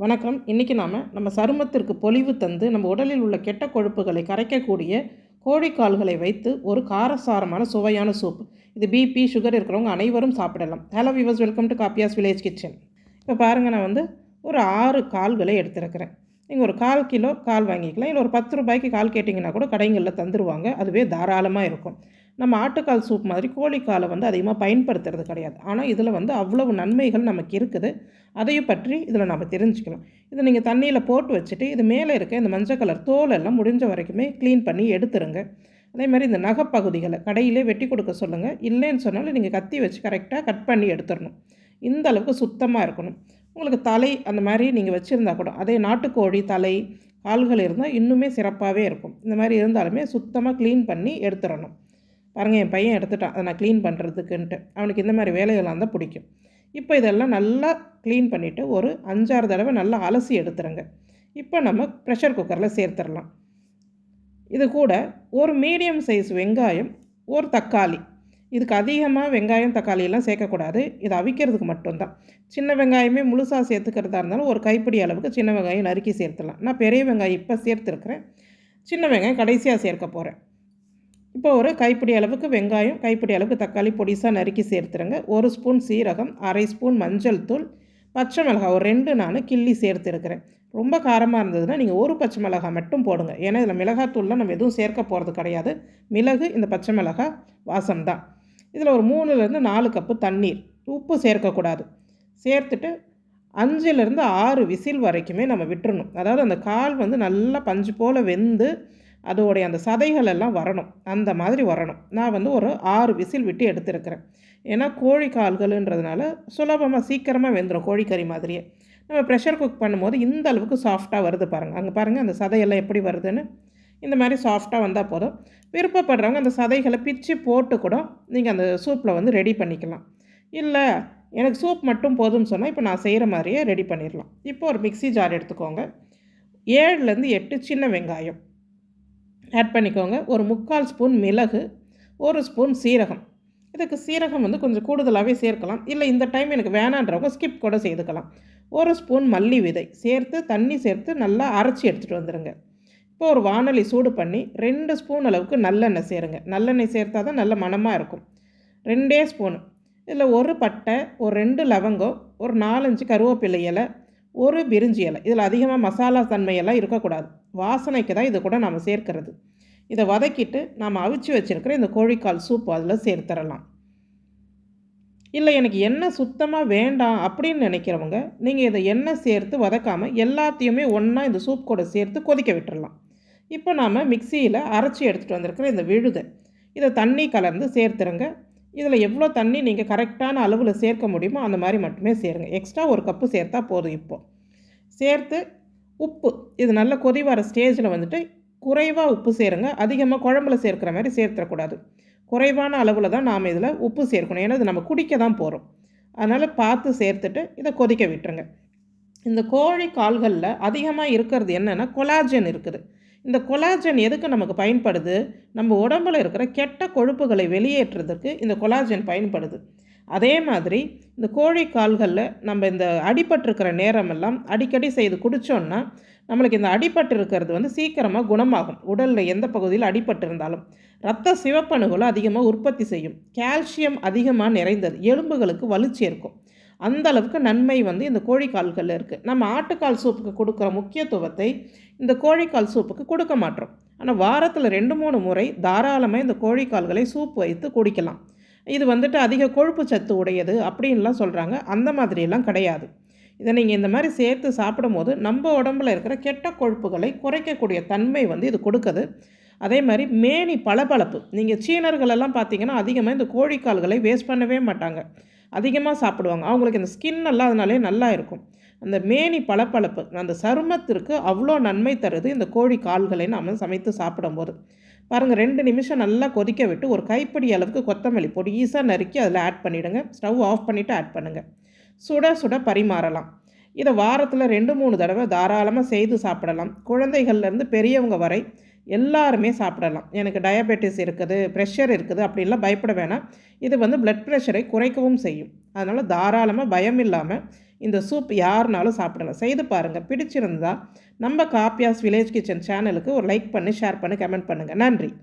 வணக்கம். இன்றைக்கி நம்ம சருமத்திற்கு பொலிவு தந்து நம்ம உடலில் உள்ள கெட்ட கொழுப்புகளை கரைக்கக்கூடிய கோழிக்கால்களை வைத்து ஒரு காரசாரமான சுவையான சூப். இது பிபி சுகர் இருக்கிறவங்க அனைவரும் சாப்பிடலாம். Hello viewers, welcome to காப்பியாஸ் village kitchen. இப்போ பாருங்கள், நான் ஒரு 6 கால்களை எடுத்துருக்கிறேன். நீங்கள் ஒரு 1/4 கிலோ கால் வாங்கிக்கலாம். இல்லை ஒரு 10 ரூபாய்க்கு கால் கேட்டிங்கன்னா கூட கடைகளில் தந்துடுவாங்க. அதுவே தாராளமாக இருக்கும். நம்ம ஆட்டுக்கால் சூப் மாதிரி கோழிக்காலை அதிகமாக பயன்படுத்துறது கிடையாது. ஆனால் இதில் அவ்வளவு நன்மைகள் நமக்கு இருக்குது. அதையும் பற்றி இதில் நம்ம தெரிஞ்சுக்கலாம். இதை நீங்கள் தண்ணியில் போட்டு வச்சுட்டு இது மேலே இருக்க இந்த மஞ்சள் கலர் தோலெல்லாம் முடிஞ்ச வரைக்குமே க்ளீன் பண்ணி எடுத்துருங்க. அதே மாதிரி இந்த நகைப்பகுதிகளை கடையிலே வெட்டி கொடுக்க சொல்லுங்கள். இல்லைன்னு சொன்னாலும் நீங்கள் கத்தி வச்சு கரெக்டாக கட் பண்ணி எடுத்துடணும். இந்த அளவுக்கு சுத்தமாக இருக்கணும். உங்களுக்கு தலை அந்த மாதிரி நீங்கள் வச்சுருந்தா கூட, அதே நாட்டுக்கோழி தலை கால்கள் இருந்தால் இன்னுமே சிறப்பாகவே இருக்கும். இந்த மாதிரி இருந்தாலுமே சுத்தமாக க்ளீன் பண்ணி எடுத்துடணும். பாருங்கள், என் பையன் எடுத்துட்டான் அதை நான் க்ளீன் பண்ணுறதுக்குன்ட்டு. அவனுக்கு இந்த மாதிரி வேலைகள்லாம் தான் பிடிக்கும். இப்போ இதெல்லாம் நல்லா க்ளீன் பண்ணிவிட்டு ஒரு 5-6 தடவை நல்லா அலசி எடுத்துருங்க. இப்போ நம்ம ப்ரெஷர் குக்கரில் சேர்த்துடலாம். இது கூட ஒரு மீடியம் சைஸ் வெங்காயம், ஒரு தக்காளி. இதுக்கு அதிகமாக வெங்காயம் தக்காளியெல்லாம் சேர்க்கக்கூடாது. இது அவிக்கிறதுக்கு மட்டும்தான். சின்ன வெங்காயமே முழுசாக சேர்த்துக்கிறதா இருந்தாலும் ஒரு கைப்பிடி அளவுக்கு சின்ன வெங்காயம் நறுக்கி சேர்த்துடலாம். நான் பெரிய வெங்காயம் இப்போ சேர்த்துருக்குறேன். சின்ன வெங்காயம் கடைசியாக சேர்க்க போகிறேன். இப்போ ஒரு கைப்பிடி அளவுக்கு வெங்காயம், கைப்பிடி அளவுக்கு தக்காளி பொடிசாக நறுக்கி சேர்த்துருங்க. 1 ஸ்பூன் சீரகம், 1/2 ஸ்பூன் மஞ்சள் தூள், பச்சை மிளகாய் ஒரு 2 நான் கிள்ளி சேர்த்துருக்கிறேன். ரொம்ப காரமாக இருந்ததுன்னா நீங்கள் ஒரு பச்சை மிளகாய் மட்டும் போடுங்க. ஏன்னா இதில் மிளகாத்தூள்லாம் நம்ம எதுவும் சேர்க்க போகிறது கிடையாது. மிளகு, இந்த பச்சை மிளகாய் வாசம் தான். இதில் ஒரு 3லேருந்து 4 கப்பு தண்ணீர், உப்பு சேர்க்கக்கூடாது. சேர்த்துட்டு 5லேருந்து 6 விசில் வரைக்குமே நம்ம விட்டுறணும். அதாவது அந்த கால் நல்லா பஞ்சு போல் வெந்து அதோடைய அந்த சதைகள் எல்லாம் வரணும். அந்த மாதிரி வரணும். நான் ஒரு 6 விசில் விட்டு எடுத்துருக்கிறேன். ஏன்னா கோழி கால்கள்ன்றதுனால சுலபமாக சீக்கிரமாக வெந்துடும், கோழிக்கறி மாதிரியே. நம்ம ப்ரெஷர் குக் பண்ணும்போது இந்த அளவுக்கு சாஃப்டாக வருது பாருங்கள். அங்கே பாருங்கள் அந்த சதையெல்லாம் எப்படி வருதுன்னு. இந்த மாதிரி சாஃப்டாக வந்தால் போதும். விருப்பப்படுறவங்க அந்த சதைகளை பிச்சு போட்டு கூட நீங்கள் அந்த சூப்பில் ரெடி பண்ணிக்கலாம். இல்லை எனக்கு சூப் மட்டும் போதும்னு சொன்னால் இப்போ நான் செய்கிற மாதிரியே ரெடி பண்ணிடலாம். இப்போ ஒரு மிக்ஸி ஜார் எடுத்துக்கோங்க. 7லேருந்து 8 சின்ன வெங்காயம் ஆட் பண்ணிக்கோங்க. ஒரு 3/4 ஸ்பூன் மிளகு, 1 ஸ்பூன் சீரகம். இதுக்கு சீரகம் கொஞ்சம் கூடுதலாகவே சேர்க்கலாம். இல்லை இந்த டைம் எனக்கு வேணான்றவங்க ஸ்கிப் கூட செய்துக்கலாம். 1 ஸ்பூன் மல்லி விதை சேர்த்து தண்ணி சேர்த்து நல்லா அரைச்சி எடுத்துகிட்டு வந்துடுங்க. இப்போ ஒரு வாணலி சூடு பண்ணி 2 ஸ்பூன் அளவுக்கு நல்லெண்ணெய் சேருங்க. நல்லெண்ணெய் சேர்த்தா தான் நல்ல மணமாக இருக்கும். 2 ஸ்பூனு. இதில் ஒரு பட்டை, ஒரு 2 லவங்கம், ஒரு 4-5 கருவேப்பிலை இலை, ஒரு பிரிஞ்சி இலை. இதில் அதிகமாக மசாலா தன்மையெல்லாம் இருக்கக்கூடாது. வாசனைக்கு தான் இது கூட நாம் சேர்க்கிறது. இதை வதக்கிட்டு நாம் அவிச்சு வச்சுருக்கிற இந்த கோழிக்கால் சூப் அதில் சேர்த்துடலாம். இல்லை எனக்கு எண்ணெய் சுத்தமாக வேண்டாம் அப்படின்னு நினைக்கிறவங்க நீங்கள் இதை எண்ணெய் சேர்த்து வதக்காமல் எல்லாத்தையுமே ஒன்றா இந்த சூப் கூட சேர்த்து கொதிக்க விட்டுறலாம். இப்போ நாம் மிக்சியில் அரைச்சி எடுத்துகிட்டு வந்திருக்கிற இந்த விழுதை இதை தண்ணி கலந்து சேர்த்துருங்க. இதில் எவ்வளோ தண்ணி நீங்கள் கரெக்டான அளவில் சேர்க்க முடியுமோ அந்த மாதிரி மட்டுமே சேருங்க. எக்ஸ்ட்ரா 1 கப்பு சேர்த்தா போதும். இப்போது சேர்த்து உப்பு, இது நல்ல கொதி வர ஸ்டேஜில் குறைவாக உப்பு சேருங்க. அதிகமாக குழம்புல சேர்க்குற மாதிரி சேர்த்துடக்கூடாது. குறைவான அளவில் தான் நாம் இதில் உப்பு சேர்க்கணும். ஏன்னா இது நம்ம குடிக்க தான் போகிறோம். அதனால் பார்த்து சேர்த்துட்டு இதை கொதிக்க விட்டுருங்க. இந்த கோழி கால்களில் அதிகமாக இருக்கிறது என்னென்னா கொலாஜன் இருக்குது. இந்த கொலாஜன் எதுக்கு நமக்கு பயன்படுது? நம்ம உடம்பில் இருக்கிற கெட்ட கொழுப்புகளை வெளியேற்றுறதுக்கு இந்த கொலாஜன் பயன்படுது. அதே மாதிரி இந்த கோழி கால்களில் நம்ம இந்த அடிபட்டிருக்கிற நேரமெல்லாம் அடிக்கடி செய்து குடித்தோன்னா நம்மளுக்கு இந்த அடிபட்டு இருக்கிறது சீக்கிரமாக குணமாகும். உடலில் எந்த பகுதியில் அடிபட்டு இருந்தாலும் இரத்த சிவப்பணுகளை அதிகமாக உற்பத்தி செய்யும். கால்சியம் அதிகமாக நிறைந்தது, எலும்புகளுக்கு வலு சேர்க்கும். அந்த அளவுக்கு நன்மை இந்த கோழிக்கால்களில் இருக்குது. நம்ம ஆட்டுக்கால் சூப்புக்கு கொடுக்குற முக்கியத்துவத்தை இந்த கோழிக்கால் சூப்புக்கு கொடுக்க மாட்டோம். ஆனால் வாரத்தில் 2-3 முறை தாராளமாக இந்த கோழிக்கால்களை சூப் வைத்து குடிக்கலாம். இது அதிக கொழுப்பு சத்து உடையது அப்படின்லாம் சொல்கிறாங்க. அந்த மாதிரியெல்லாம் கிடையாது. இதை நீங்கள் இந்த மாதிரி சேர்த்து சாப்பிடும்போது நம்ம உடம்பில் இருக்கிற கெட்ட கொழுப்புகளை குறைக்கக்கூடிய தன்மை இது கொடுக்குது. அதே மாதிரி மேனி பளபளப்பு. நீங்கள் சீனர்களெல்லாம் பார்த்தீங்கன்னா அதிகமாக இந்த கோழிக்கால்களை வேஸ்ட் பண்ணவே மாட்டாங்க, அதிகமாக சாப்பிடுவாங்க. அவங்களுக்கு இந்த ஸ்கின் எல்லாம் அதனாலே நல்லா இருக்கும். அந்த மேனி பளபளப்பு, அந்த சருமத்திற்கு அவ்வளோ நன்மை தருது இந்த கோழி கால்களை நாம் சமைத்து சாப்பிடும்போது. பாருங்கள், 2 நிமிஷம் நல்லா கொதிக்க விட்டு ஒரு கைப்பிடி அளவுக்கு கொத்தமல்லி பொடிசாக நறுக்கி அதில் ஆட் பண்ணிவிடுங்க. ஸ்டவ் ஆஃப் பண்ணிவிட்டு ஆட் பண்ணுங்கள். சுட சுட பரிமாறலாம். இதை வாரத்தில் 2-3 தடவை தாராளமாக செய்து சாப்பிடலாம். குழந்தைகள்லேருந்து பெரியவங்க வரை எல்லாருமே சாப்பிடலாம். எனக்கு டயபெட்டிஸ் இருக்குது, ப்ரெஷர் இருக்குது அப்படின்லாம் பயப்பட வேணாம். இது ப்ளட் ப்ரெஷரை குறைக்கவும் செய்யும். அதனால் தாராளமாக பயம் இல்லாமல் இந்த சூப் யாருனாலும் சாப்பிடலாம். செய்து பாருங்கள். பிடிச்சிருந்தா நம்ம காப்பியாஸ் வில்லேஜ் கிச்சன் சேனலுக்கு ஒரு லைக் பண்ணி, ஷேர் பண்ணி, கமெண்ட் பண்ணுங்கள். நன்றி.